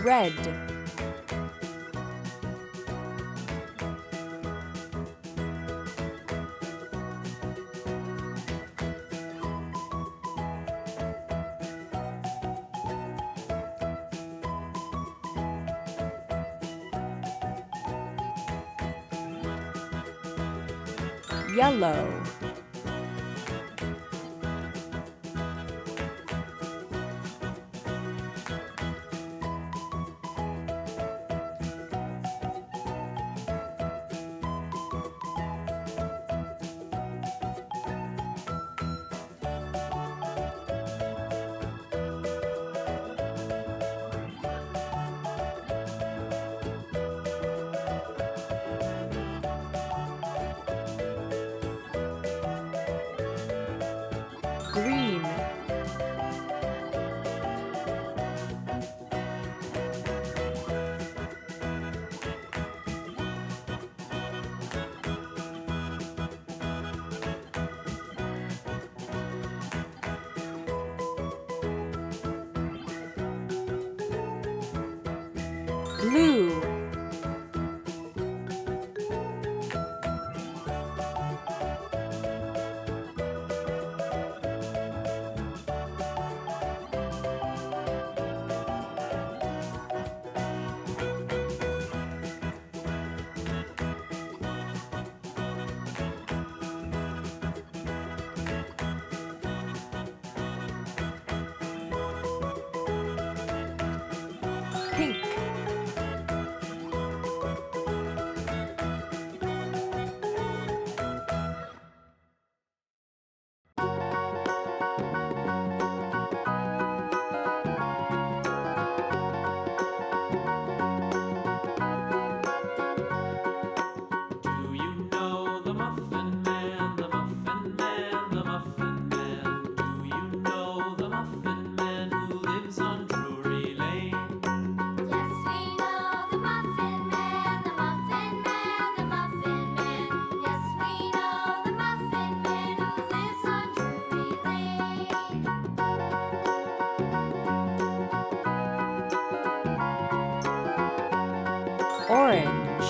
Red. Yellow. Green. Blue. Pink. Do you know the Muffin Man, the Muffin Man, the Muffin Man? Do you know the Muffin Man who lives on Drury Lane? Yes, we know the Muffin Man, the Muffin Man, the Muffin Man. Yes, we know the Muffin Man who lives on Drury Lane. Orange.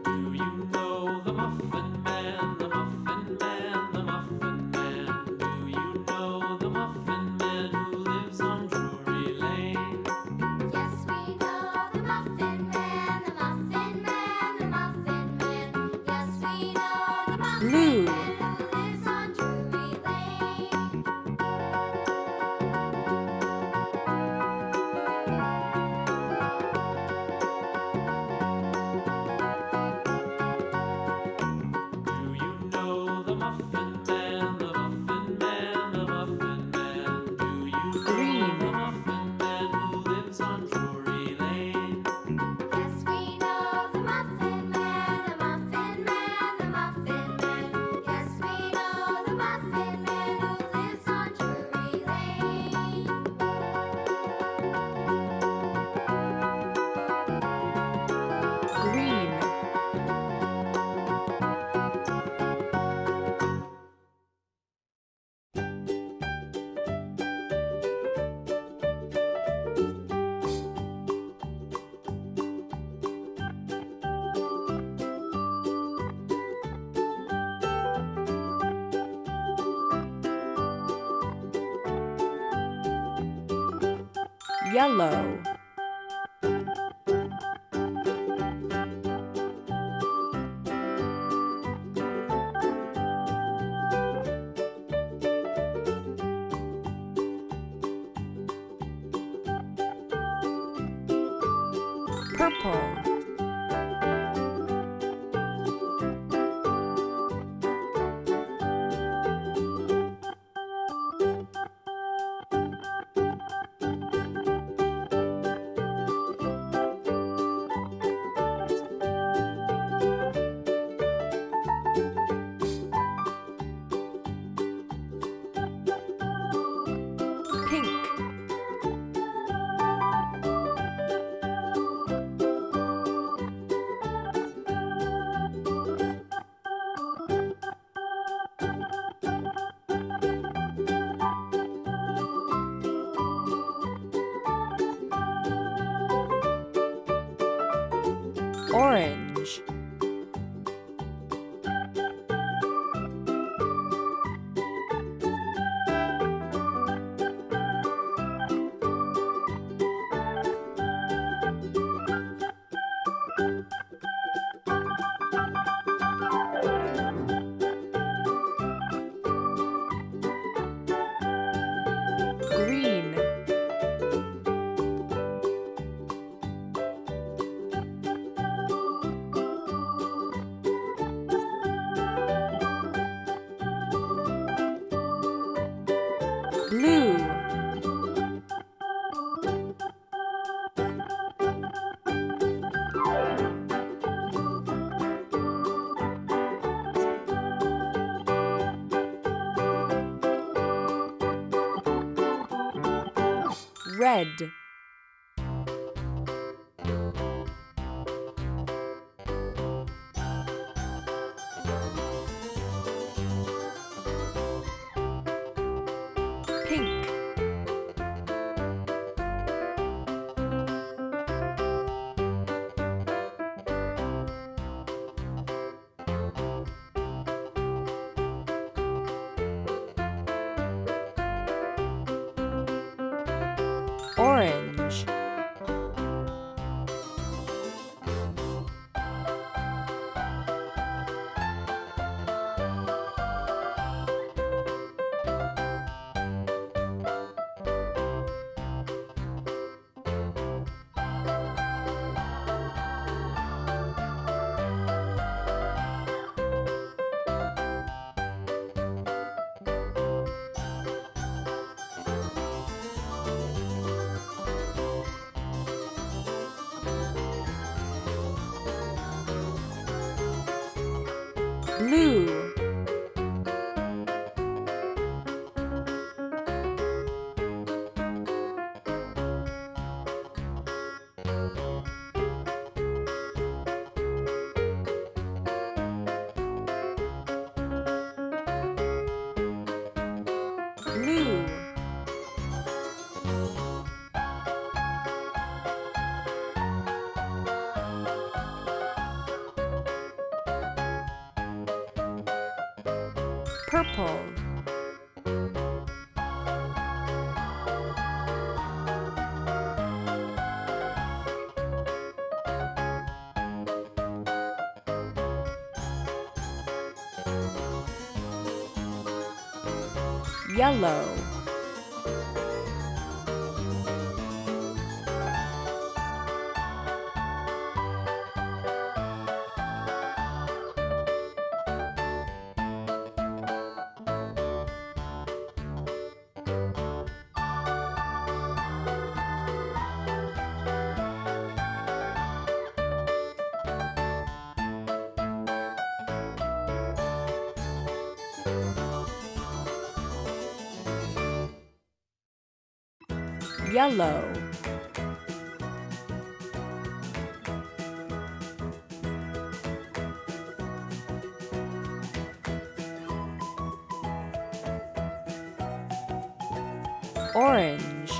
Do you know the Muffin Man, the Muffin Man, the Muffin Man? Do you know the Muffin Man who lives on Drury Lane? Yes, we know the Muffin Man, the Muffin Man, the Muffin Man. Yes, we know the Muffin Blue. Man who lives on Drury Lane. Do you know the Muffin Man, the Muffin Man, the Muffin Man? Do you know Green. the Muffin Man who lives on Drury Lane? Yes, we know the Muffin Man, the Muffin Man, the Muffin Man. Yes, we know the Muffin Man who lives on Drury Lane. Green. Yellow. Purple. Pink. red, pink, orange, blue, blue, purple, yellow, yellow, orange,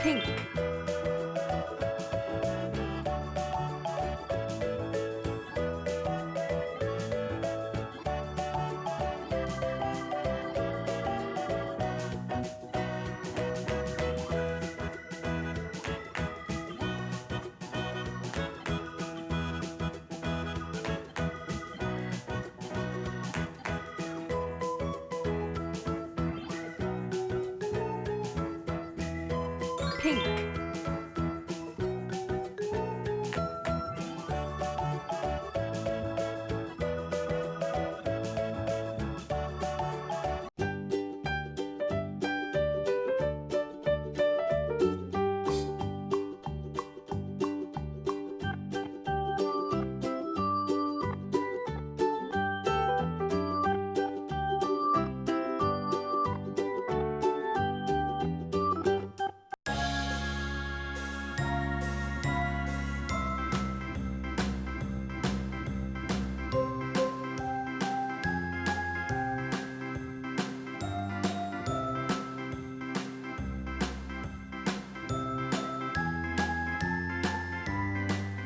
pink, pink,